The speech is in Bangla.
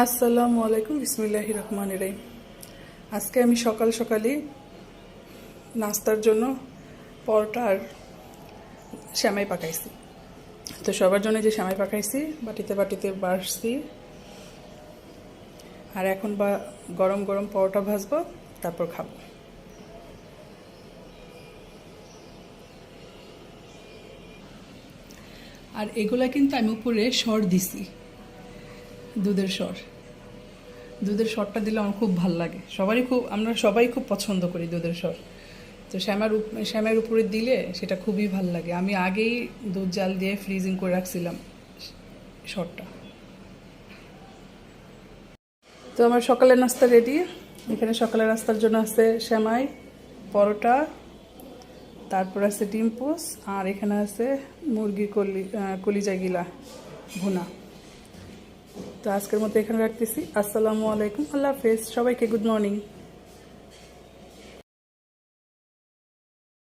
আসসালামু আলাইকুম, বিসমিল্লাহির রহমানির রহিম। আজকে আমি সকাল সকালই নাস্তার জন্য পরোটা আর সেমাই পাকাইছি। তো সবার জন্য যে সেমাই পাকাইছি বাটিতে বাটিতে বাড়ছি, আর এখন গরম গরম পরোটা ভাজবো, তারপর খাবো। আর এগুলা কিন্তু আমি উপরে সর দিছি, দুধের সরটা দিলে আমার খুব ভাল লাগে। আমরা সবাই খুব পছন্দ করি দুধের সর। তো শ্যামার উপরে দিলে সেটা খুবই ভাল লাগে। আমি আগেই দুধ জাল দিয়ে ফ্রিজিং করে রাখছিলাম সরটা। তো আমার সকালের নাস্তা রেডি। এখানে সকালের নাস্তার জন্য আছে সেমাই, পরোটা, তারপর আছে ডিম পোস, আর এখানে আছে মুরগির কলিজা গিলা ভুনা। তো আজকের মতো এখানে রাখতেছি। আসসালামু আলাইকুম, আল্লাহ হাফেজ, সবাইকে গুড মর্নিং।